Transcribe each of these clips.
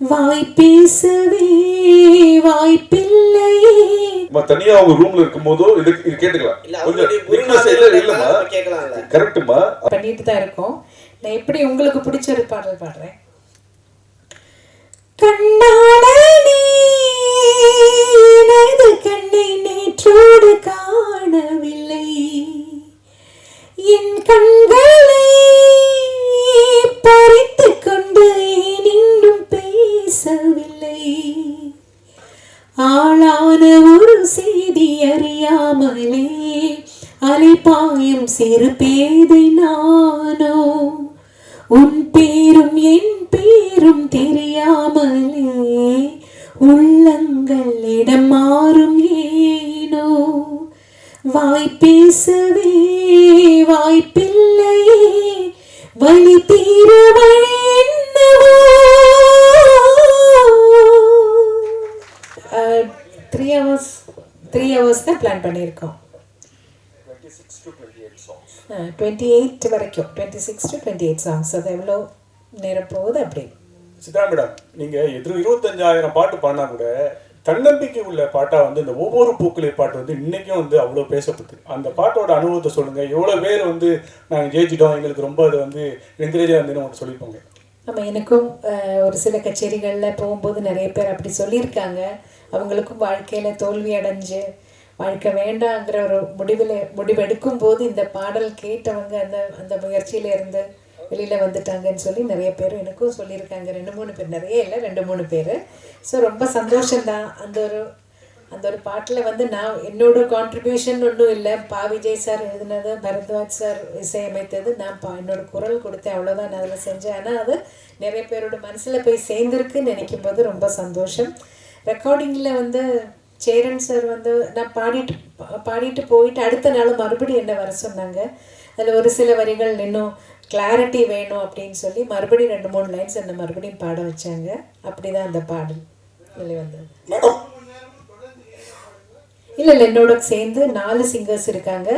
வாய் பேசவே வாய்ப்பில்லையே. தனியா அவங்க ரூம்ல இருக்கும்போதோ இது கேட்டுக்கலாம். கரெக்ட்டுமா பண்ணிட்டு தான் இருக்கோம். நான் எப்படி உங்களுக்கு பிடிச்ச ஒரு பாடல் பாடுறேன். கண்ணால நீனது கண்ணை நேற்றோடு காணவில்லை, என் கண்களை பறித்து கொண்டு இன்னும் பேசவில்லை. ஆளான ஒரு செய்தி அறியாமலே அலைபாயும் சிறு பேதை நானோ, உன் பேரும் என் பேரும் தெரியாமலே உள்ளங்கள் இடம் மாறும் ஏனோ. வாய் பேசவே வாய்ப்பில்லையே, வலி தீர வழி என்னவோ. 3 hours தான் பிளான் பண்ணியிருக்கோம். 28 வரைக்கும் 26 to 28 சாங்ஸ். அது எவ்வளோ நேரம் போகுது அப்படி. சித்ரா மேடம், நீங்கள் 25,000 பாட்டு பாடினா கூட தன்னம்பிக்கை உள்ள பாட்டாக வந்து இந்த ஒவ்வொரு பூக்களே பாட்டு வந்து இன்றைக்கும் வந்து அவ்வளோ பேசப்பட்டு, அந்த பாட்டோட அனுபவத்தை சொல்லுங்கள். எவ்வளோ பேர் வந்து நாங்கள் ஜெயிச்சிட்டோம், எங்களுக்கு ரொம்ப அது வந்து என்கரேஜாக இருந்துன்னு அவங்க சொல்லியிருப்பாங்க. ஆமாம், எனக்கும் ஒரு சில கச்சேரிகளில் போகும்போது நிறைய பேர் அப்படி சொல்லியிருக்காங்க. அவங்களுக்கும் வாழ்க்கையில் தோல்வி அடைஞ்சு வாழ்க்கை வேண்டாங்கிற ஒரு முடிவெடுக்கும் போது இந்த பாடல் கேட்டவங்க அந்த முயற்சியில இருந்து வெளியில் வந்துட்டாங்கன்னு சொல்லி நிறைய பேர் எனக்கும் சொல்லியிருக்காங்க. 2-3 பேர், நிறைய இல்லை, 2-3 பேர். ஸோ ரொம்ப சந்தோஷம்தான். அந்த ஒரு பாட்டில் வந்து நான் என்னோட கான்ட்ரிபியூஷன் ஒன்றும் இல்லை. விஜய் சார் எழுதினது, பரத்வாஜ் சார் இசையமைத்தது, நான் என்னோட குரல் கொடுத்தேன், அவ்வளோதான் நான் அதில் செஞ்சேன். ஆனால் அது நிறைய பேரோட மனசில் போய் சேர்ந்துருக்குன்னு நினைக்கும் போது ரொம்ப சந்தோஷம். ரெக்கார்டிங்கில் வந்து சேரன் சார் வந்து நான் பாடிட்டு போயிட்டு அடுத்த நாள் மறுபடியும் என்ன வர சொன்னாங்க. அதில் ஒரு சில வரிகள் இன்னும் கிளாரிட்டி வேணும் அப்படின்னு சொல்லி மறுபடியும் 2-3 லைன்ஸ் என்ன மறுபடியும் பாட வச்சாங்க. அப்படிதான் அந்த பாடல் வெளிவந்தது. இல்லை, என்னோட சேர்ந்து 4 சிங்கர்ஸ் இருக்காங்க.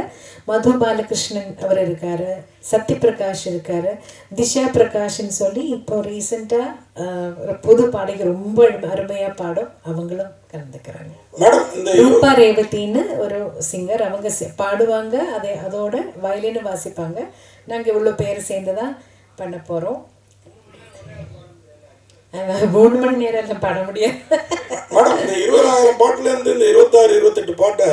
மது பாலகிருஷ்ணன் அவர் இருக்காரு, சத்யபிரகாஷ் இருக்காரு, திஷா பிரகாஷ்ன்னு சொல்லி இப்போ ரீசெண்டாக புது பாடகி ரொம்ப அருமையாக பாடும், அவங்களும் கலந்துக்கிறாங்க. ரூபா ரேவதின்னு ஒரு சிங்கர், அவங்க பாடுவாங்க, அதோட வயலின்னு வாசிப்பாங்க. நாங்கள் இவ்வளோ பேர் சேர்ந்து தான் பண்ண போகிறோம். 3 மணி நேரம் பாட முடியாது மேடம். இந்த 20,000 பாட்டுலேருந்து இந்த 26-28 பாட்டை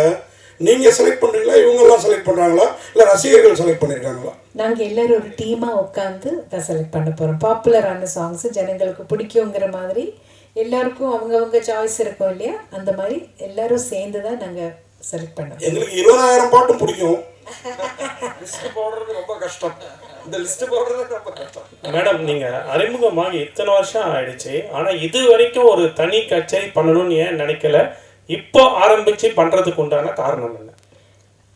நீங்கள் செலக்ட் பண்ணுறீங்களா, இவங்கெல்லாம் செலக்ட் பண்ணுறாங்களா, இல்லை ரசிகர்கள் செலக்ட் பண்ணியிருக்காங்களா? நாங்கள் எல்லோரும் ஒரு டீமாக உட்காந்து தான் செலக்ட் பண்ண போகிறோம். பாப்புலரான சாங்ஸு ஜனங்களுக்கு பிடிக்குங்கிற மாதிரி எல்லாருக்கும் அவங்கவுங்க சாய்ஸ் இருக்கும் இல்லையா, அந்த மாதிரி எல்லோரும் சேர்ந்து தான் நாங்கள் செலக்ட் பண்ணோம். எங்களுக்கு 20,000 பாட்டும் பிடிக்கும். ரொம்ப கஷ்டம். இந்த லிஸ்ட் போடுறது ரொம்ப கஷ்டம். மேடம், நீங்கள் அறிமுகமாகி இத்தனை வருஷம் ஆயிடுச்சு, ஆனால் இது வரைக்கும் ஒரு தனி கச்சேரி பண்ணணும்னு ஏன் நினைக்கல? இப்போ ஆரம்பித்து பண்ணுறதுக்கு உண்டான காரணம் என்ன?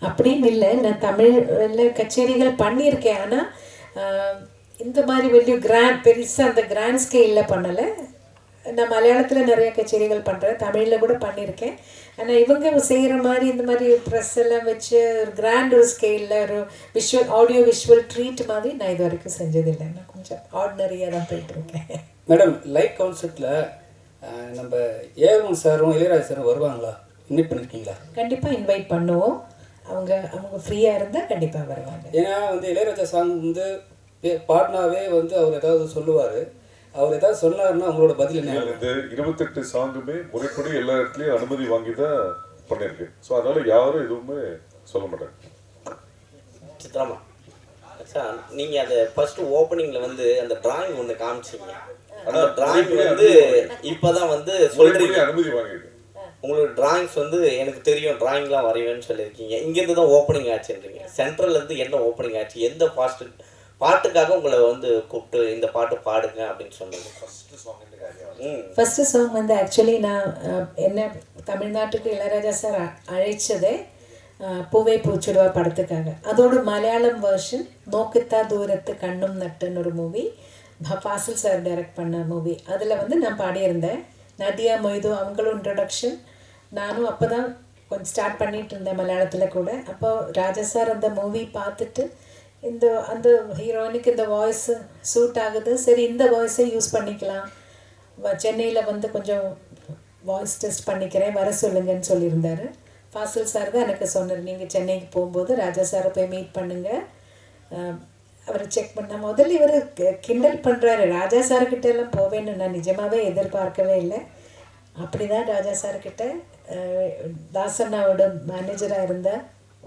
அப்படின்னு இல்லை, நான் தமிழில் கச்சேரிகள் பண்ணியிருக்கேன். ஆனால் இந்த மாதிரி வெளியே பெருசாக அந்த கிராண்ட் ஸ்கேலில் பண்ணலை. நான் மலையாளத்தில் நிறைய கச்சேரிகள் பண்ணுறேன், தமிழில் கூட பண்ணியிருக்கேன். ஆனால் இவங்க செய்கிற மாதிரி இந்த மாதிரி ப்ரெஸ் எல்லாம் வச்சு ஒரு கிராண்ட் ஒரு ஸ்கேலில் ஒரு ஆடியோ விஷுவல் ட்ரீட் மாதிரி நான் இது வரைக்கும் செஞ்சதில்லை. நான் கொஞ்சம் ஆர்டினரியாக தான் போயிட்டுருக்கேன். மேடம், லைட் கான்செப்டில் நம்ம ஏவன் சாரும் இளையராஜா சாரும் வருவாங்களா? இன்வைட் பண்ணியிருக்கீங்களா? கண்டிப்பாக இன்வைட் பண்ணுவோம். அவங்க ஃப்ரீயாக இருந்தால் கண்டிப்பாக வருவாங்க. ஏன்னா வந்து இளையராஜா சாங் வந்து பாடினாவே வந்து அவர் ஏதாவது சொல்லுவார். அவர் ஏதாவது சொன்னாருன்னா அவங்களோட பதில் என்ன? இந்த 28 சாங்குமே முறைப்படி எல்லா இடத்துலையும் அனுமதி வாங்கி தான் பண்ணியிருக்கு. ஸோ அதனால யாரும் எதுவுமே சொல்ல மாட்டாங்க. சித்ராமா சார், நீங்கள் அதை ஃபஸ்ட்டு ஓப்பனிங்கில் வந்து அந்த டிராயிங் ஒன்று காமிச்சிங்க. அந்த டிராயிங் வந்து இப்போ தான் வந்து சொல்கிறீங்க அனுமதி வாங்கியிருக்கு. உங்களோட டிராயிங்ஸ் வந்து எனக்கு தெரியும், டிராயிங்லாம் வரைவேன்னு சொல்லியிருக்கீங்க. இங்கேருந்து தான் ஓப்பனிங் ஆச்சுன்றீங்க. சென்ட்ரல்லேருந்து என்ன ஓப்பனிங் ஆச்சு? எந்த பாட்டுக்காக உங்களை வந்து கூப்பிட்டு இந்த பாட்டு பாடுங்க அப்படின்னு சொன்னது? ஃபஸ்ட்டு சாங் வந்து ஆக்சுவலி நான் என்ன தமிழ்நாட்டுக்கு இளையராஜா சார் அழைச்சதே பூவே பூச்சுடுவா படத்துக்காக. அதோட மலையாளம் வெர்ஷன் நோக்குத்தா தூரத்து கண்ணும் நட்டுன்னு ஒரு மூவி, ஃபாசில் சார் டைரக்ட் பண்ண மூவி. அதில் வந்து நான் பாடியிருந்தேன். நதியா மொய்து அவங்களும் இன்ட்ரடக்ஷன். நானும் அப்போ தான் கொஞ்சம் ஸ்டார்ட் பண்ணிகிட்டு இருந்தேன் மலையாளத்தில் கூட. அப்போ ராஜா சார் அந்த மூவி பார்த்துட்டு அந்த ஹீரோயினுக்கு இந்த வாய்ஸ் சூட் ஆகுது, சரி இந்த வாய்ஸை யூஸ் பண்ணிக்கலாம் சென்னையில் வந்து கொஞ்சம் வாய்ஸ் டெஸ்ட் பண்ணிக்கிறேன் வர சொல்லுங்கன்னு சொல்லியிருந்தாரு. ஃபாசில் சார் தான் எனக்கு சொன்னார், நீங்கள் சென்னைக்கு போகும்போது ராஜா சாரை போய் மீட் பண்ணுங்கள், அவரை செக் பண்ண. முதல்ல இவர் கிண்டல் பண்ணுறாரு, ராஜா சார்கிட்ட எல்லாம் போவேன்னு நான் நிஜமாகவே எதிர்பார்க்கவே இல்லை. அப்படி தான் ராஜா சார்கிட்ட தாசண்ணாவோட மேனேஜராக இருந்த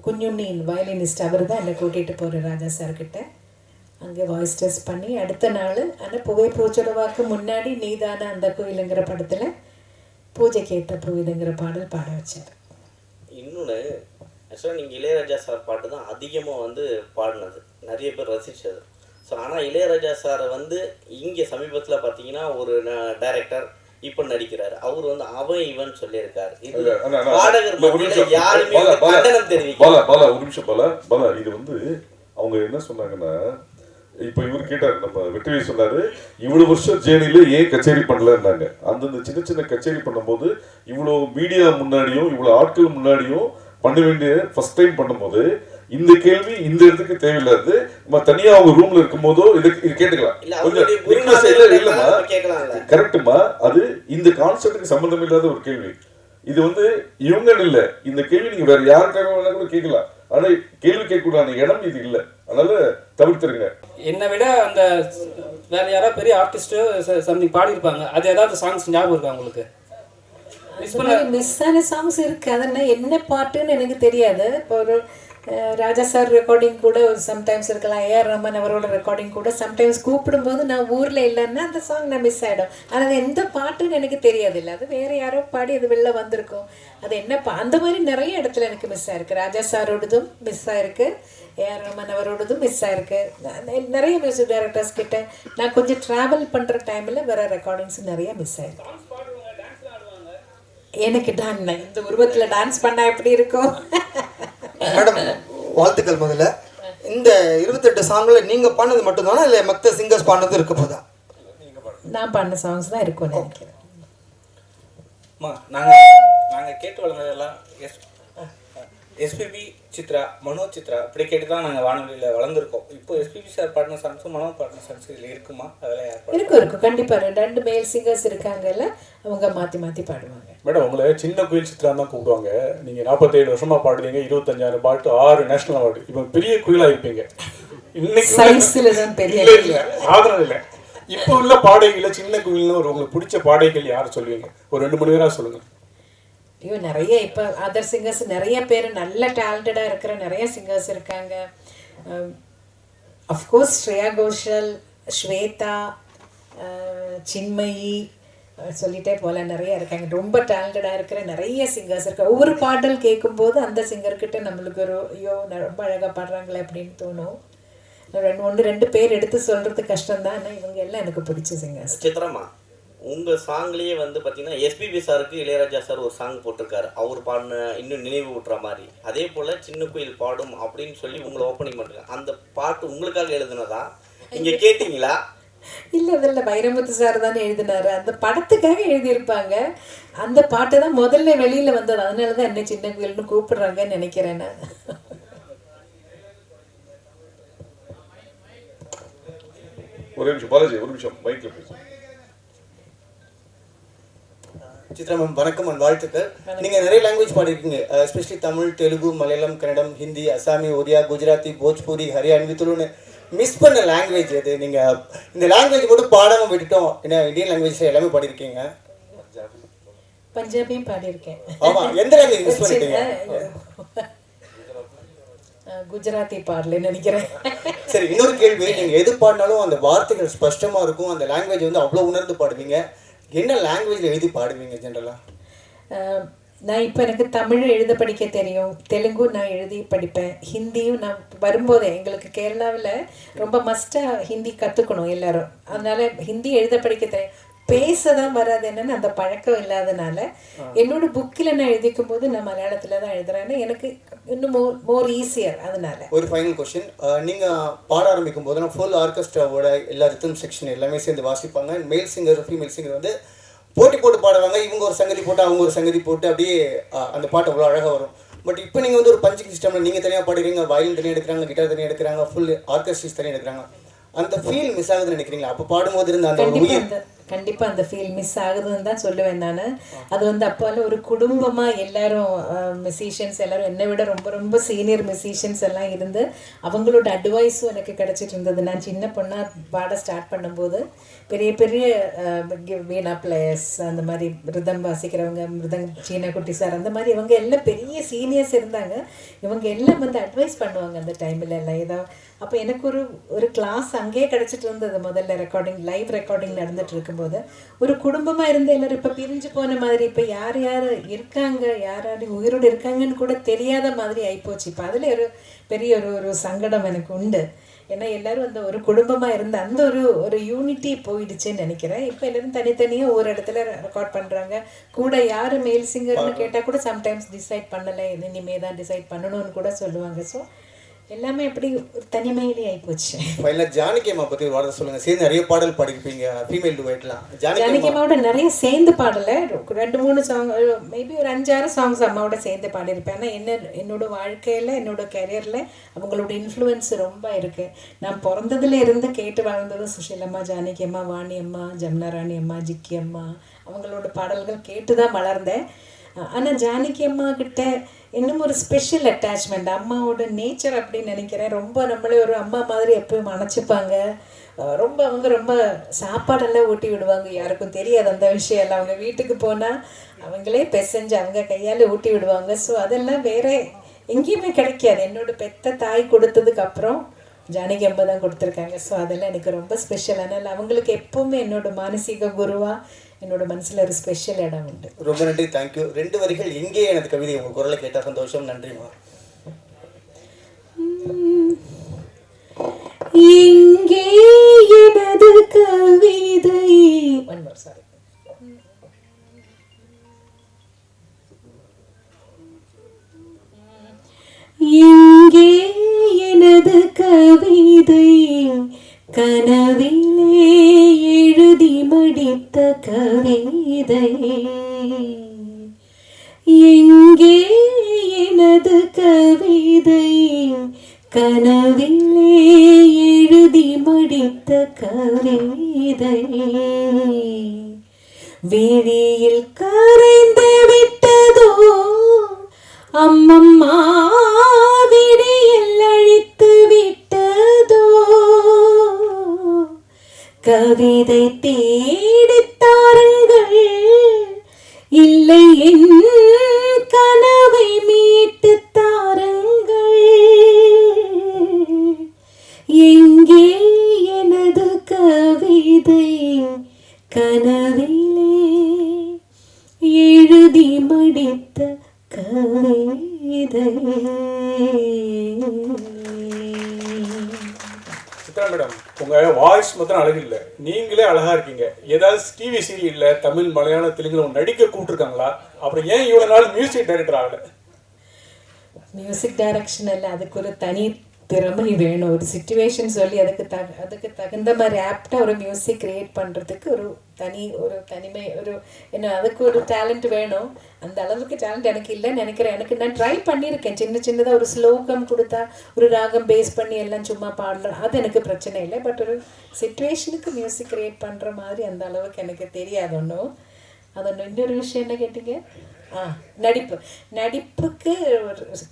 குஞ்சுண்ணின் வயலினிஸ்ட் அவர் தான் என்னை கூட்டிகிட்டு போகிறார் ராஜா சார்கிட்ட. அங்கே வாய்ஸ் டெஸ்ட் பண்ணி அடுத்த நாள் ஆனால் புகை பூச்சொடவாக்கு முன்னாடி நீதான அந்த கோயிலுங்கிற படத்தில் பூஜைக்கு ஏற்ற பூவிதங்கிற பாடல் பாட வச்சார். இன்னொன்று ஆக்சுவலாக நீங்கள் இளையராஜா சார் பாட்டு தான் அதிகமாக வந்து பாடினது, நிறைய பேர் ரசித்தது. ஸோ ஆனால் இளையராஜா சாரை வந்து இங்கே சமீபத்தில் பார்த்தீங்கன்னா ஒரு டைரக்டர் இப்போ நடிக்கிறாரு, அவர் வந்து அவன் இவன் சொல்லியிருக்காரு. இது பாடகர் மத்தியில் யாருமே கண்டனம் தெரிவிக்கல. பாலா ஒரு நிமிஷம் பாலா இது வந்து அவங்க என்ன சொன்னாங்கன்னா, இப்போ இவர் கேட்டார், நம்ம வெற்றி சொன்னாரு இவ்வளவு வருஷம் ஜேர்னில ஏன் கச்சேரி பண்ணலன்னாங்க. அந்தந்த சின்ன சின்ன கச்சேரி பண்ணும்போது இவ்வளோ மீடியா முன்னாடியும் இவ்வளோ ஆட்கள் முன்னாடியும் பண்ண வேண்டிய ஃபர்ஸ்ட் டைம் பண்ணும்போது இந்த கேள்வி இந்த இடத்துக்கு தேவையில்லாது. நம்ம தனியா அவங்க ரூம்ல இருக்கும் போதோ இது கேட்டுக்கலாம். கரெக்டுமா, அது இந்த கான்செப்டுக்கு சம்பந்தம் இல்லாத ஒரு கேள்வி. இது வந்து இவங்க இல்ல, இந்த கேள்வி நீங்க வேற யாருக்காக வேணா கூட கேட்கலாம். ஆனா கேள்வி கேட்கக்கூடாத இடம் இது இல்லை, அதனால தவிர்த்துருங்க. என்னை விட அந்த வேற யாராவது பெரிய ஆர்டிஸ்டோ சம்திங் பாடியிருப்பாங்க, அது ஏதாவது சாங்ஸ் ஞாபகம் இருக்கா உங்களுக்கு? மிஸ் ஆன சாங்ஸ் இருக்கு, அதெல்லாம் என்ன பாட்டுன்னு எனக்கு தெரியாது. இப்போ ஒரு ராஜா சார் ரெக்கார்டிங் கூட சம்டைம்ஸ் இருக்கலாம், ஏஆர் ரஹ்மான் அவரோட ரெக்கார்டிங் கூட சம்டைம்ஸ் கூப்பிடும்போது நான் ஊரில் இல்லைன்னா அந்த சாங் நான் மிஸ் ஆகிடும். ஆனால் எந்த பாட்டுன்னு எனக்கு தெரியாது, இல்லை அது வேறு யாரோ பாடி அது வெளில வந்திருக்கும். அது என்ன அந்த மாதிரி நிறைய இடத்துல எனக்கு மிஸ் ஆகிருக்கு. ராஜா சாரோடதும் மிஸ் ஆகிருக்கு, ஏஆர் ரஹ்மான் அவரோடதும் மிஸ் ஆகிருக்கு. நிறைய மியூசிக் டைரக்டர்ஸ் கிட்ட நான் கொஞ்சம் ட்ராவல் பண்ணுற டைமில் வேறு ரெக்கார்டிங்ஸ் நிறைய மிஸ் ஆகிருக்கு. எனக்கு இந்த உருவத்தில் டான்ஸ் பண்ணால் எப்படி இருக்கும்? மேடம் வாழ்த்துக்கள். முதல்ல இந்த 28 சாங்கில் நீங்கள் பாடினது மட்டும்தானா இல்லை மற்ற சிங்கர்ஸ் பாடினது இருக்க போதா? நான் பாடின சாங்ஸ் தான் இருக்கும்னு நினைக்கிறேன். நாங்கள் கேட்டு வளர்ந்ததெல்லாம் எஸ்பிபி சித்ரா, மனோஜ் சித்ரா இப்படி கேட்டு தான் நாங்கள் வானொலியில் வளர்ந்துருக்கோம். இப்போ எஸ்பிபி சார் பாடின சாங்ஸும் மனோ பாடின சாங்ஸ் இதில் இருக்குமா? அதெல்லாம் யார் இருக்கும் கண்டிப்பாக. ரெண்டு மேல் சிங்கர்ஸ் இருக்காங்கல்ல, அவங்க மாற்றி மாற்றி பாடுவாங்க. மேடம் உங்களை சின்ன குயில் சித்ரா தான் கூப்பிடுவாங்க. நீங்கள் 47 வருஷமாக பாடுறீங்க, 25,000 பாட்டு, 6 நேஷனல் அவார்டு. இப்போ பெரிய குயிலாக இருப்பீங்க. இன்னைக்கு சைஸில் தான் பெரிய இல்லை ஆதரவு இல்லை. இப்போ உள்ள பாடகைகளை சின்ன குயில்னு ஒரு உங்களுக்கு பிடிச்ச பாடகைகள் யார் சொல்லுவீங்க? ஒரு 2 மணி நேரம் சொல்லுங்கள். ஐயோ நிறைய இப்போ அதர் சிங்கர்ஸ் நிறைய பேர் நல்ல டேலண்டடாக இருக்கிற நிறைய சிங்கர்ஸ் இருக்காங்க. அஃப்கோர்ஸ் ஸ்ரேயா கோஷல், ஸ்வேதா, சின்மயி, சொல்லிட்டே போல நிறைய இருக்காங்க. ரொம்ப டேலண்டடாக இருக்கிற நிறைய சிங்கர்ஸ் இருக்காங்க. ஒவ்வொரு பாடல் கேட்கும்போது அந்த சிங்கர்கிட்ட நம்மளுக்கு ஒரு ஐயோ ரொம்ப அழகாக பாடுறாங்களே அப்படின்னு தோணும். 1-2 பேர் எடுத்து சொல்கிறது கஷ்டம்தான், ஆனால் இவங்க எல்லாம் எனக்கு பிடிச்ச சிங்கர்ஸ். சித்ரமா, உங்கள் சாங்லேயே வந்து பார்த்தீங்கன்னா எஸ்பிபி சாருக்கு இளையராஜா சார் ஒரு சாங் போட்டிருக்காரு, அவர் பாடின இன்னும் நினைவு ஊட்டுற மாதிரி. அதே போல் சின்ன குயில் பாடும் அப்படின்னு சொல்லி உங்களை ஓப்பனிங் பண்ணுறாங்க. அந்த பாட்டு உங்களுக்காக எழுதுனதா? நீங்கள் கேட்டிங்களா? இல்லை வைரமுத்து சார் தானே எழுதினாரு, அந்த படத்துக்காக எழுதியிருப்பாங்க. அந்த பாட்டு தான் முதல்ல வெளியில் வந்தது, அதனால தான் என்ன சின்ன குயில்னு கூப்பிடுறாங்கன்னு நினைக்கிறேன் நான். ஒரு நிமிஷம் பாலாஜி, ஒரு நிமிஷம் மைக்கில் பேசுங்க. சித்ரா மேம் வணக்கம் அண்ட் வாழ்த்துக்கள். நீங்கள் நிறைய லாங்குவேஜ் பாடிருக்கீங்க, எஸ்பெஷலி தமிழ், தெலுங்கு, மலையாளம், கன்னடம், ஹிந்தி, அசாமி, ஒரியா, குஜராத்தி, போஜ்பூரி, ஹரியானவி, துளுன்னு மிஸ் பண்ண லாங்குவேஜ் எது? நீங்கள் இந்த லாங்குவேஜ் மட்டும் பாடாமல் விட்டுட்டோம், ஏன்னா இந்தியன் லாங்குவேஜில் எல்லாமே பாடிருக்கீங்க. பஞ்சாபியும் பாடியிருக்கேன். ஆமாம், எந்த லாங்குவேஜ் மிஸ் பண்ணிட்டீங்க? குஜராத்தி பாடலன்னு நினைக்கிறேன். சரி, இன்னொரு கேள்வி, நீங்கள் எது பாடினாலும் அந்த வார்த்தைகள் ஸ்பஷ்டமாக இருக்கும், அந்த லாங்குவேஜ் வந்து அவ்வளோ உணர்ந்து பாடுவீங்க. என்ன லாங்குவேஜில் எழுதி பாடுவீங்க ஜென்ரலாக? நான் இப்போ எனக்கு தமிழ் எழுத படிக்க தெரியும், தெலுங்கு நான் எழுதி படிப்பேன், ஹிந்தியும் நான் வரும்போதே எங்களுக்கு கேரளாவில் ரொம்ப மஸ்ட்டாக ஹிந்தி கற்றுக்கணும் எல்லோரும், அதனால் ஹிந்தி எழுத படிக்க தெரியும். பேச தான் வராது, என்னென்னு அந்த பழக்கம் இல்லாதனால என்னோட புக்கில் நான் எழுதிக்கும் போது நான் மலையாளத்தில் தான் எழுதுறேன்னு எனக்கு இன்னும் மோர் ஈஸியர். அதனால ஒரு ஃபைனல் கொஸ்டின், நீங்கள் பாட ஆரம்பிக்கும் போது நான் ஃபுல் ஆர்கெஸ்ட்ராவோட எல்லா ரித்தம் செக்ஷன் எல்லாமே சேர்ந்து வாசிப்பாங்க. மேல் சிங்கர் ஃபீமேல் சிங்கர் வந்து போட்டி போட்டு பாடுவாங்க, இவங்க ஒரு சங்கதி போட்டு அவங்க ஒரு சங்கதி போட்டு அப்படியே அந்த பாட்டு அவ்வளோ அழகாக வரும். பட் இப்போ நீங்கள் வந்து ஒரு பஞ்சிங் சிஸ்டமில் நீங்கள் தனியாக பாடுறீங்க, வயலின் தனியாக எடுக்கிறாங்க, கிட்டார் தனியாக எடுக்கிறாங்க, ஃபுல் ஆர்கெஸ்ட்ரிஸ் தனியாக எடுக்கிறாங்க. அந்த ஃபீல் மிஸ் ஆகுதுன்னு நினைக்கிறீங்களா? அப்போ பாடும்போது இருந்த அந்த ஒரு உயிர் கண்டிப்பாக அந்த ஃபீல் மிஸ் ஆகுதுன்னு தான் சொல்லுவேன் நான். அது வந்து அப்போல்லாம் ஒரு குடும்பமாக எல்லாரும் மியூசிஷியன்ஸ் எல்லாரும் என்னை விட ரொம்ப ரொம்ப சீனியர் மியூசிஷியன்ஸ் எல்லாம் இருந்து அவங்களோட அட்வைஸும் எனக்கு கிடச்சிட்டு இருந்தது. நான் சின்ன பொண்ணாக பாட ஸ்டார்ட் பண்ணும்போது பெரிய பெரிய வீணா பிளேயர்ஸ், அந்த மாதிரி ரிதம் வாசிக்கிறவங்க, சீனா குட்டி சார், அந்த மாதிரி இவங்க எல்லாம் பெரிய சீனியர்ஸ் இருந்தாங்க. இவங்க எல்லாம் வந்து அட்வைஸ் பண்ணுவாங்க அந்த டைமில் எல்லாம் ஏதாவது. அப்போ எனக்கு ஒரு கிளாஸ் அங்கேயே கிடச்சிட்டு இருந்தது. முதல்ல லைவ் ரெக்கார்டிங் நடந்துட்டு இருக்கும்போது ஒரு குடும்பமாக இருந்து எல்லோரும் இப்போ பிரிஞ்சு போன மாதிரி, இப்போ யார் யார் இருக்காங்க, யார் யார் உயிரோடு இருக்காங்கன்னு கூட தெரியாத மாதிரி ஆகிப்போச்சு. இப்போ அதில் ஒரு பெரிய ஒரு சங்கடம் எனக்கு உண்டு. ஏன்னா எல்லோரும் அந்த ஒரு குடும்பமாக இருந்த அந்த ஒரு யூனிட்டி போயிடுச்சுன்னு நினைக்கிறேன். இப்போ எல்லோரும் தனித்தனியாக ஒரு இடத்துல ரெக்கார்ட் பண்ணுறாங்க. கூட யார் மேல் சிங்கர்னு கேட்டால் கூட சம்டைம்ஸ் டிசைட் பண்ணலை, இனிமே தான் டிசைட் பண்ணணும்னு கூட சொல்லுவாங்க. ஸோ எல்லாமே எப்படி ஒரு தனிமையிலே ஆகிப்போச்சு. ஃபைனலாக ஜானகி அம்மா பற்றி ஒரு வார்த்தை சொல்லுங்கள். சேர்ந்து நிறைய பாடல் பாடிருப்பீங்க, ஃபீமேல் டுவைட்லாம். ஜானகி அம்மாவோட நிறைய சேர்ந்து பாடலை 2-3 சாங், மேபி ஒரு 5-6 சாங்ஸ் அம்மாவோட சேர்ந்து பாடியிருப்பேன். ஆனால் என்னோட வாழ்க்கையில் என்னோட கரியரில் அவங்களோட இன்ஃப்ளூயன்ஸ் ரொம்ப இருக்குது. நான் பிறந்ததுல இருந்து கேட்டு வளர்ந்தது சுஷீலம்மா, ஜானகி அம்மா, வாணி அம்மா, ஜமுனா ராணி அம்மா, ஜிக்கி அம்மா, அவங்களோட பாடல்கள் கேட்டு தான் வளர்ந்தேன். ஆனால் ஜானகி அம்மா கிட்ட இன்னும் ஒரு ஸ்பெஷல் அட்டாச்மெண்ட், அம்மாவோட நேச்சர் அப்படின்னு நினைக்கிறேன். ரொம்ப நம்மளே ஒரு அம்மா மாதிரி எப்பவும் அணைச்சிப்பாங்க. அவங்க ரொம்ப சாப்பாடெல்லாம் ஊட்டி விடுவாங்க. யாருக்கும் தெரியாது அந்த விஷயம் எல்லாம். அவங்க வீட்டுக்கு போனால் அவங்களே பிசைஞ்சு அவங்க கையால் ஊட்டி விடுவாங்க. ஸோ அதெல்லாம் வேற எங்கேயுமே கிடைக்காது. என்னோட பெத்த தாய் கொடுத்ததுக்கு அப்புறம் ஜானகி அம்மா தான் கொடுத்துருக்காங்க. ஸோ அதெல்லாம் எனக்கு ரொம்ப ஸ்பெஷல். அதனால் அவங்களுக்கு எப்போவுமே என்னோட மானசீக குருவாக என்னோட மனசில் ஒரு ஸ்பெஷல் இடம் உண்டு. ரொம்ப நன்றி, தேங்க்யூ. 2 வரிகள் எங்கே எனது கவிதை உங்கள் குரலை கேட்டால் சந்தோஷம். நன்றிம்மா. எங்கே எனது கவிதை, எங்கே எனது கவிதை, கனவிலே எழுதி மடித்த கவிதை, எங்கே எனது கவிதை, கனவிலே எழுதி மடித்த கவிதை, விழியில் கரைந்து விட்டதோ அம்மம்மா, விடியில் அழித்து விட்டதோ, கவிதை தேடித்தாருங்கள், இல்லை என் கனவை மீட்டு தாருங்கள், எங்கே எனது கவிதை, கனவிலே எழுதி மடித்த கவிதை. சித்ரா மேடம், உங்கள் வாய்ஸ் மாத்திரம் அழகு இல்லை, நீங்களே அழகாக இருக்கீங்க. ஏதாவது டிவி சீரியலில் தமிழ், மலையாள, தெலுங்குல நடிக்க கூப்பிட்டுருக்காங்களா? அப்புறம் ஏன் இவ்வளோ நாள் மியூசிக் டைரக்டர் ஆகலை? மியூசிக் டைரக்ஷன் இல்லை, அதுக்கு ஒரு தனி திறமை வேணும். ஒரு சிச்சுவேஷன் சொல்லி அதுக்கு தகுந்த மாதிரி ஆப்டாக ஒரு மியூசிக் க்ரியேட் பண்ணுறதுக்கு ஒரு தனிமை, என்ன அதுக்கு ஒரு டேலண்ட் வேணும். அந்த அளவுக்கு டேலண்ட் எனக்கு இல்லைன்னு நினைக்கிறேன். நான் ட்ரை பண்ணியிருக்கேன். சின்னதாக ஒரு ஸ்லோகம் கொடுத்தா ஒரு ராகம் பேஸ் பண்ணி எல்லாம் சும்மா பாடலாம், அது எனக்கு பிரச்சனை இல்லை. பட் ஒரு சிச்சுவேஷனுக்கு மியூசிக் க்ரியேட் பண்ணுற மாதிரி அந்த அளவுக்கு எனக்கு தெரியாது ஒன்றும். அது ஒன்று. இன்னொரு விஷயம் என்ன கேட்டீங்க? நடிப்புக்கு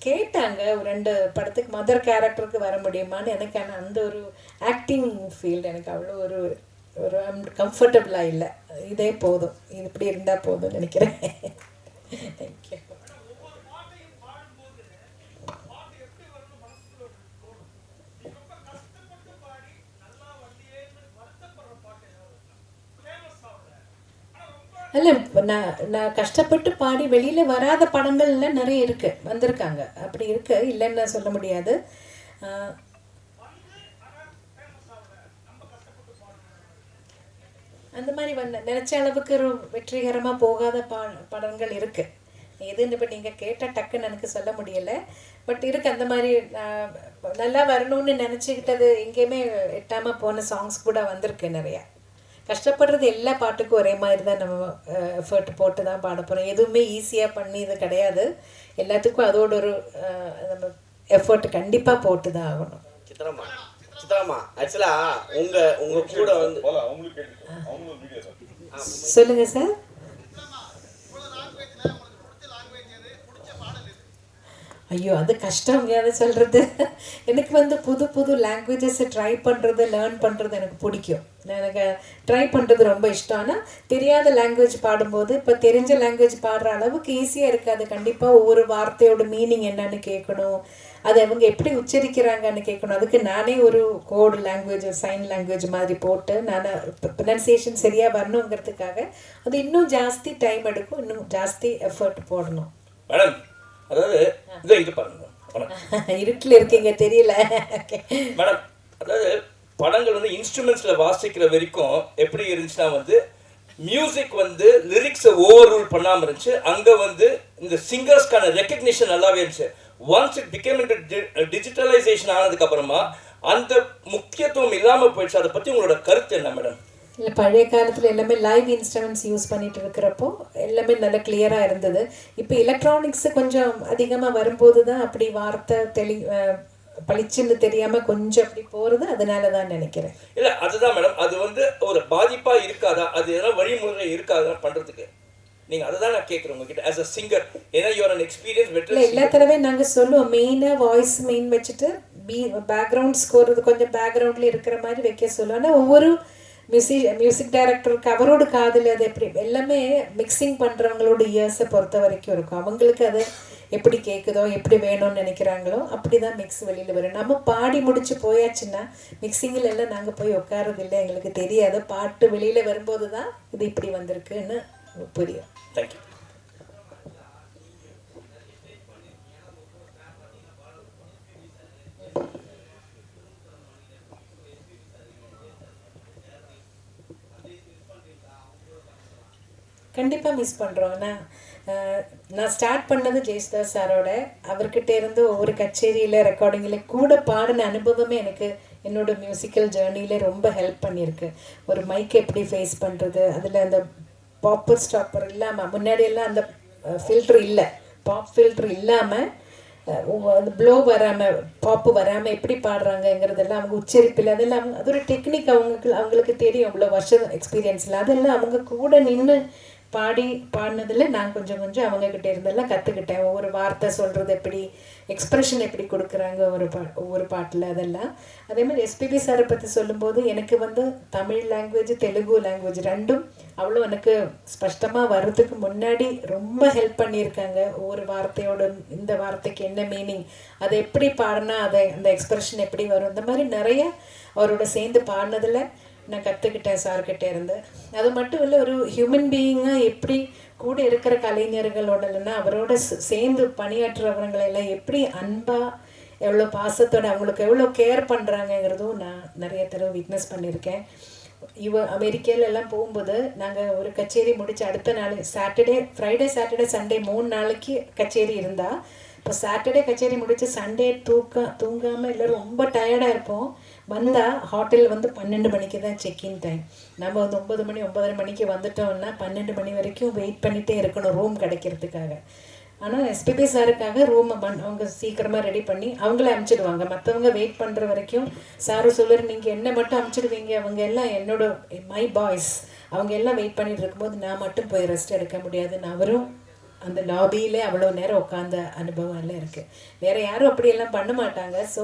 கேட்டாங்க, ஒரு 2 படத்துக்கு மதர் கேரக்டருக்கு வர முடியுமான்னு. எனக்கு ஆனால் அந்த ஒரு ஆக்டிங் ஃபீல்டு எனக்கு அவ்வளோ ஒரு கம்ஃபர்டபுளாக இல்லை. இதே போதும், இது இப்படி இருந்தால் போதும்னு நினைக்கிறேன். தேங்க்யூ. இல்லை, நான் கஷ்டப்பட்டு பாடி வெளியில் வராத படங்கள்லாம் நிறைய இருக்குது, வந்திருக்காங்க. அப்படி இருக்கு, இல்லைன்னு சொல்ல முடியாது. அந்த மாதிரி நினச்ச அளவுக்கு ஒரு வெற்றிகரமாக போகாத படங்கள் இருக்குது. எதுன்னு இப்போ நீங்கள் கேட்டால் டக்குன்னு எனக்கு சொல்ல முடியலை. பட் இருக்குது அந்த மாதிரி. நல்லா வரணும்னு நினச்சிக்கிட்டது எங்கேயுமே எட்டாமல் போன சாங்ஸ் கூட வந்திருக்கு நிறையா. கஷ்டப்படுறது எல்லா பாட்டுக்கும் ஒரே மாதிரி தான் நம்ம எஃபர்ட் போட்டு தான் பாட போகிறோம். எதுவுமே ஈஸியாக பண்ணி இது கிடையாது. எல்லாத்துக்கும் அதோட ஒரு நம்ம எஃபர்ட் கண்டிப்பாக போட்டு தான் ஆகணும். சித்ராமா ஆக்சுவலாக உங்கள் கூட வந்து சொல்லுங்க சார். ஐயோ அது கஷ்டங்க அதை சொல்கிறது. எனக்கு வந்து புது புது லாங்குவேஜஸை ட்ரை பண்ணுறது லேர்ன் பண்ணுறது எனக்கு பிடிக்கும். எனக்கு ட்ரை பண்ணுறது ரொம்ப இஷ்டம். ஆனால் தெரியாத லாங்குவேஜ் பாடும்போது இப்போ தெரிஞ்ச லாங்குவேஜ் பாடுற அளவுக்கு ஈஸியாக இருக்காது. கண்டிப்பாக ஒவ்வொரு வார்த்தையோட மீனிங் என்னன்னு கேட்கணும், அதை அவங்க எப்படி உச்சரிக்கிறாங்கன்னு கேட்கணும். அதுக்கு நானே ஒரு கோடு லாங்குவேஜ் சைன் லாங்குவேஜ் மாதிரி போட்டு நான் ப்ரொனன்சியேஷன் சரியாக வரணுங்கிறதுக்காக அது இன்னும் ஜாஸ்தி டைம் எடுக்கும், இன்னும் ஜாஸ்தி எஃபர்ட் போடணும். மேடம் அதாவது இதை இது பாருங்க, இருட்டில் இருக்கீங்க தெரியல மேடம். அதாவது படங்கள் வந்து இன்ஸ்ட்ருமெண்ட்ஸில் வாசிக்கிற வரைக்கும் எப்படி இருந்துச்சுன்னா வந்து மியூசிக் வந்து லிரிக்ஸை ஓவர் ரூல் பண்ணாமல் இருந்துச்சு. அங்கே வந்து இந்த சிங்கர்ஸ்க்கான ரெக்கக்னிஷன் நல்லாவே இருந்துச்சு. Once it became into digitalisation ஆனதுக்கப்புறமா அந்த முக்கியத்துவம் இல்லாமல் போயிடுச்சு. அதை பற்றி உங்களோட கருத்து என்ன மேடம்? இல்லை, பழைய காலத்தில் எல்லாமே லைவ் இன்ஸ்ட்ருமெண்ட்ஸ் யூஸ் பண்ணிட்டு இருக்கிறப்போ எல்லாமே நல்லா கிளியராக இருந்தது. இப்போ எலக்ட்ரானிக்ஸு கொஞ்சம் அதிகமாக வரும்போது தான் அப்படி வார்த்தை பளிச்சுன்னு தெரியாமல் கொஞ்சம் அப்படி போகிறது. அதனால தான் நினைக்கிறேன். இல்லை அதுதான் மேடம், அது வந்து ஒரு பாதிப்பாக இருக்காதா, அது எதனா வழிமுறை இருக்காதா பண்ணுறதுக்கு? நீங்கள் அதை தான் நான் கேட்குறேன் உங்ககிட்ட ஆஸ் அ சிங்கர். ஏன்னா யூஆர் அன் எக்ஸ்பீரியன்ஸ் இல்லை, வெட்டர். எல்லா தடவையும் நாங்கள் சொல்லுவோம் மெயினாக வாய்ஸ் மெயின் வச்சுட்டு பேக்ரவுண்ட் ஸ்கோர் கொஞ்சம் பேக்ரவுண்டில் இருக்கிற மாதிரி வைக்க சொல்லுவோம். ஆனால் ஒவ்வொரு மியூசிக் டைரக்டருக்கு அவரோட காதில் அது எப்படி எல்லாமே மிக்சிங் பண்ணுறவங்களோட இயர்ஸை பொறுத்த வரைக்கும் இருக்கும். அவங்களுக்கு அது எப்படி கேட்குதோ எப்படி வேணும்னு நினைக்கிறாங்களோ அப்படி தான் மிக்ஸ் வெளியில் வரும். நம்ம பாடி முடிச்சு போயாச்சுன்னா மிக்சிங்கில் எல்லாம் நாங்கள் போய் உட்காரதில்லை, எங்களுக்கு தெரியாது. பாட்டு வெளியில் வரும்போது தான் இது இப்படி வந்திருக்குன்னு புரியும். தேங்க்யூ. கண்டிப்பாக மிஸ் பண்ணுறோம். நான் ஸ்டார்ட் பண்ணது ஜெயசுதாஸ் சாரோட. அவர்கிட்ட இருந்து ஒவ்வொரு கச்சேரியில் ரெக்கார்டிங்கில் கூட பாடின அனுபவமே எனக்கு என்னோடய மியூசிக்கல் ஜேர்னியில் ரொம்ப ஹெல்ப் பண்ணியிருக்கு. ஒரு மைக்கை எப்படி ஃபேஸ் பண்ணுறது, அதில் அந்த பாப்பர் ஸ்டாப்பர் இல்லாமல், முன்னாடியெல்லாம் அந்த ஃபில்ட்ரு இல்லை, பாப் ஃபில்ட்ரு இல்லாமல் அந்த ப்ளோ வராமல் பாப்பு வராமல் எப்படி பாடுறாங்கங்கிறதெல்லாம் அவங்க உச்சரிப்பில் அதெல்லாம் அது ஒரு டெக்னிக். அவங்களுக்கு தெரியும், அவ்வளோ வருஷம் எக்ஸ்பீரியன்ஸில் அதெல்லாம் அவங்க கூட நின்று பாடினதில் நான் கொஞ்சம் அவங்கக்கிட்ட இருந்தெல்லாம் கற்றுக்கிட்டேன். ஒவ்வொரு வார்த்தை சொல்கிறது எப்படி, எக்ஸ்ப்ரெஷன் எப்படி கொடுக்குறாங்க ஒவ்வொரு பாட்டில் அதெல்லாம். அதே மாதிரி எஸ்பிபி சாரை பற்றி சொல்லும்போது எனக்கு வந்து தமிழ் லாங்குவேஜ் தெலுங்கு லாங்குவேஜ் ரெண்டும் அவ்வளோ எனக்கு ஸ்பஷ்டமாக வர்றதுக்கு முன்னாடி ரொம்ப ஹெல்ப் பண்ணியிருக்காங்க. ஒவ்வொரு வார்த்தையோட இந்த வார்த்தைக்கு என்ன மீனிங், அதை எப்படி பாடினா அந்த எக்ஸ்ப்ரெஷன் எப்படி வரும், இந்த மாதிரி நிறைய அவரோட சேர்ந்து பாடினதில் நான் கற்றுக்கிட்டேன் சார்கிட்ட இருந்து. அது மட்டும் இல்லை, ஒரு ஹியூமன் பீயிங்காக எப்படி கூட இருக்கிற கலைஞர்களோட இல்லைன்னா அவரோட சேர்ந்து பணியாற்றுறவங்களெல்லாம் எப்படி அன்பாக எவ்வளோ பாசத்தோட அவங்களுக்கு எவ்வளோ கேர் பண்ணுறாங்கங்கிறதும் நான் நிறைய தடவை விட்னஸ் பண்ணியிருக்கேன். அமெரிக்கால எல்லாம் போகும்போது நாங்கள் ஒரு கச்சேரி முடிச்சு அடுத்த நாள் ஃப்ரைடே சாட்டர்டே சண்டே 3 நாளைக்கு கச்சேரி இருந்தால், இப்போ சாட்டர்டே கச்சேரி முடிச்சு சண்டே தூங்காமல் இல்லை ரொம்ப டயர்டாக இருப்போம். வந்தால் ஹோட்டல் வந்து 12 மணிக்கு தான் செக்இன் டைம். நம்ம வந்து 9 மணி 9:30 மணிக்கு வந்துட்டோம்னா 12 மணி வரைக்கும் வெயிட் பண்ணிகிட்டே இருக்கணும் ரூம் கிடைக்கிறதுக்காக. ஆனால் எஸ்பிபி சாருக்காக ரூமை அவங்க சீக்கிரமாக ரெடி பண்ணி அவங்கள அனுப்பிச்சிடுவாங்க. மற்றவங்க வெயிட் பண்ணுற வரைக்கும் சாரு சொல்லுற நீங்கள் என்ன மட்டும் அனுப்பிச்சிடுவீங்க, அவங்க எல்லாம் மை பாய்ஸ் அவங்க எல்லாம் வெயிட் பண்ணிட்டு இருக்கும்போது நான் மட்டும் போய் ரெஸ்ட் எடுக்க முடியாதுன்னு அவரும் அந்த லாபியிலே அவ்வளோ நேரம் உட்காந்த அனுபவம் எல்லாம் இருக்குது. வேறு யாரும் அப்படியெல்லாம் பண்ண மாட்டாங்க. ஸோ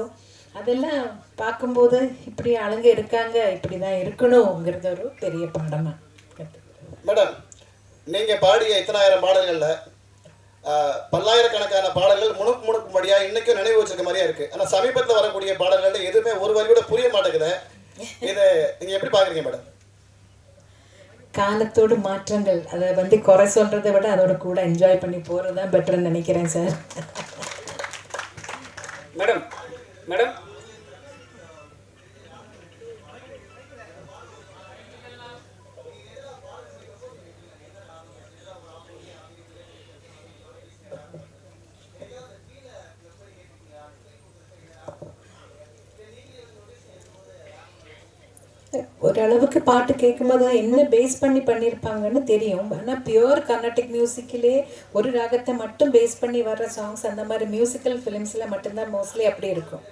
அதெல்லாம் பார்க்கும்போது இப்படி ஆளுங்க இருக்காங்க, இப்படி தான் இருக்கணுங்கிறது ஒரு பெரிய பாடமாக கற்றுக்கிறேன். மேடம், நீங்கள் பாடிய இத்தனாயிரம் பாடல்களில் பல்லாயிரக்கணக்கான பாடல்கள் முணுக்கும்படியாக இன்றைக்கும் நினைவு வச்சிருக்க மாதிரியா இருக்குது. ஆனால் சமீபத்தில் வரக்கூடிய பாடல்கள் எதுவுமே ஒரு வரியோட புரிய மாட்டேங்குது. இதை நீங்கள் எப்படி பார்க்குறீங்க மேடம்? காலத்தோடு மாற்றங்கள், அதை வந்து குறை சொல்கிறத விட அதோட கூட என்ஜாய் பண்ணி போகிறது தான் பெட்டர்ன்னு நினைக்கிறேன் சார். மேடம் மேடம் ஓரளவுக்கு பாட்டு கேட்கும்போது என்ன பேஸ் பண்ணியிருப்பாங்கன்னு தெரியும். ஆனால் பியூர் கர்நாடிக் மியூசிக்கிலே ஒரு ராகத்தை மட்டும் பேஸ் பண்ணி வர்ற சாங்ஸ் அந்த மாதிரி மியூசிக்கல் ஃபிலிம்ஸில் மட்டும்தான் மோஸ்ட்லி அப்படி இருக்கும்.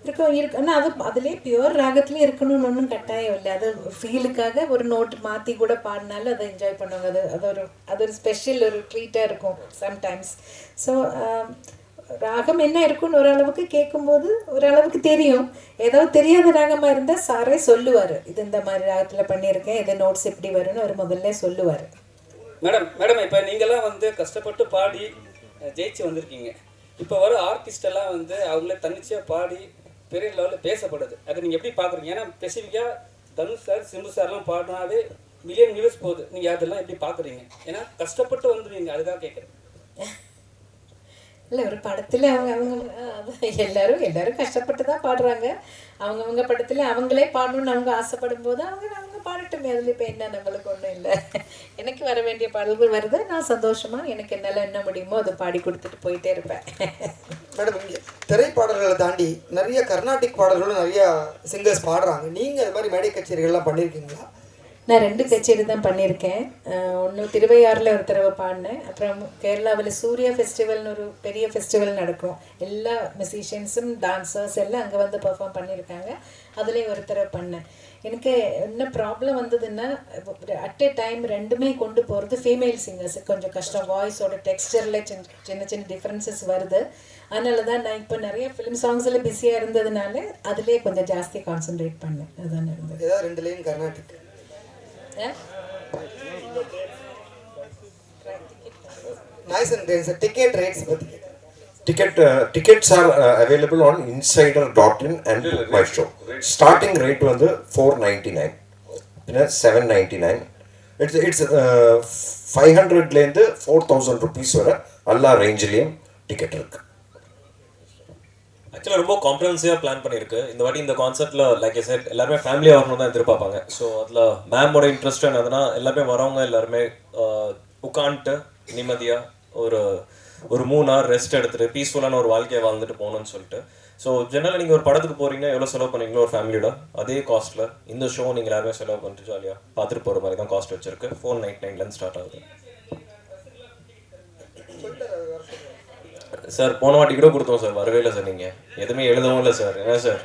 இருக்கு ஆனால் அது அதுலேயே பியூர் ராகத்துலேயே இருக்கணும்னு ஒன்றும் கட்டாயம் இல்லை. அது ஃபீலுக்காக ஒரு நோட் மாற்றி கூட பாடினாலும் அதை என்ஜாய் பண்ணுவாங்க. அது ஒரு ஸ்பெஷல் ஒரு ட்ரீட்டாக இருக்கும் சம்டைம்ஸ். ஸோ ராகம் என்ன இருக்குன்னு ஓரளவுக்கு கேட்கும்போது ஓரளவுக்கு தெரியும். ஏதாவது தெரியாத ராகமாக இருந்தால் சாரே சொல்லுவார், இது இந்த மாதிரி ராகத்தில் பண்ணியிருக்கேன், இது நோட்ஸ் எப்படி வரும்னு அவர் முதல்ல சொல்லுவார். மேடம் இப்போ நீங்கள்லாம் வந்து கஷ்டப்பட்டு பாடி ஜெயிச்சு வந்திருக்கீங்க. இப்போ வர ஆர்டிஸ்டெல்லாம் வந்து அவங்களே தன்னிச்சையாக பாடி பெரிய லெவலில் பேசப்படுது. அதை நீங்கள் எப்படி பார்க்குறீங்க? ஏன்னா ஸ்பெசிஃபிக்காக தனுஷ் சார், சிம்பு சார்லாம் பாடினாவே மில்லியன் வியூஸ் போகுது. நீங்கள் அதெல்லாம் எப்படி பார்க்குறீங்க? ஏன்னா கஷ்டப்பட்டு வந்துடுவீங்க, அதுக்காக கேட்குறேன். இல்லை, ஒரு படத்தில் அவங்க எல்லாரும் கஷ்டப்பட்டு தான் பாடுறாங்க. அவங்கவுங்க படத்தில் அவங்களே பாடணும்னு அவங்க ஆசைப்படும் போது அவங்க பாடட்டுமே. அதில் இப்போ என்ன, நம்மளுக்கு ஒன்றும் இல்லை. எனக்கு வர வேண்டிய பாடல்கள் வருது, நான் சந்தோஷமாக எனக்கு என்னால் என்ன முடியுமோ அதை பாடி கொடுத்துட்டு போயிட்டே இருப்பேன். மேடம், இங்கே திரைப்பாடல்களை தாண்டி நிறைய கர்நாடிக் பாடல்களும் நிறையா சிங்கர்ஸ் பாடுறாங்க. நீங்கள் அது மாதிரி மேடை கச்சேரிகள்லாம் பண்ணியிருக்கீங்களா? நான் 2 கச்சேரி தான் பண்ணியிருக்கேன். ஒன்று திருவையாறில் ஒரு தடவை பாடினேன். அப்புறம் கேரளாவில் சூர்யா ஃபெஸ்டிவல்னு ஒரு பெரிய ஃபெஸ்டிவல் நடக்கும். எல்லா மியூசிஷியன்ஸும் டான்சர்ஸ் எல்லாம் அங்கே வந்து பெர்ஃபார்ம் பண்ணியிருக்காங்க. அதுலேயும் ஒரு தடவை பண்ணேன். எனக்கு என்ன ப்ராப்ளம் வந்ததுன்னா, அட் எ டைம் ரெண்டுமே கொண்டு போகிறது ஃபீமேல் சிங்கர்ஸுக்கு கொஞ்சம் கஷ்டம். வாய்ஸோட டெக்ஸ்டரில் சின்ன சின்ன டிஃப்ரென்சஸ் வருது. அதனால தான் நான் இப்போ நிறைய ஃபிலிம் சாங்ஸில் பிஸியாக இருந்ததுனால அதுலேயே கொஞ்சம் ஜாஸ்தி கான்சென்ட்ரேட் பண்ணேன். அதுதான் இருந்தது. ஏதாவது 2 line Carnatic. Nice and dense. Ticket rates. Tickets are available on insider.in and Book My Show. Starting rate வந்து 499, பின்ன 799. It's 500லேருந்து 4000 rupees வரை எல்லா ரேஞ்சிலையும் டிக்கெட் இருக்கு. ஆக்சுவலாக ரொம்ப காம்ப்ரஹென்சிவாக பிளான் பண்ணியிருக்கு. இந்த வாட்டி இந்த கான்செப்டில் லைக் ஐ செட் எல்லாருமே ஃபேமிலியாக வரணும் தான் எதிர்பார்ப்பாங்க. ஸோ அதில் மேமோட இன்ட்ரெஸ்ட் என்னதுன்னா, எல்லாருமே வரவங்க எல்லாருமே உட்காந்துட்டு நிம்மதியாக ஒரு 3 hour ரெஸ்ட் எடுத்துகிட்டு பீஸ்ஃபுல்லான ஒரு வாழ்க்கையை வாழ்ந்துட்டு போகணும்னு சொல்லிட்டு. ஸோ ஜெனரலாக நீங்கள் ஒரு படத்துக்கு போகிறீங்கன்னா எவ்வளோ செலவு பண்ணுவீங்களோ ஒரு ஃபேமிலியோட அதே காஸ்ட்டில் இந்த ஷோ நீங்கள் எல்லாருமே செலவு பண்ணிட்டு ஜாலியாக பார்த்துட்டு போகிற மாதிரி தான் காஸ்ட் வச்சிருக்கு. 499 ஸ்டார்ட் ஆகுது. சார் போன வாட்டி கூட கொடுத்தோம் சார், வரவே இல்லை சார். நீங்கள் எதுவுமே எழுதவும் இல்லை சார். என்ன சார்?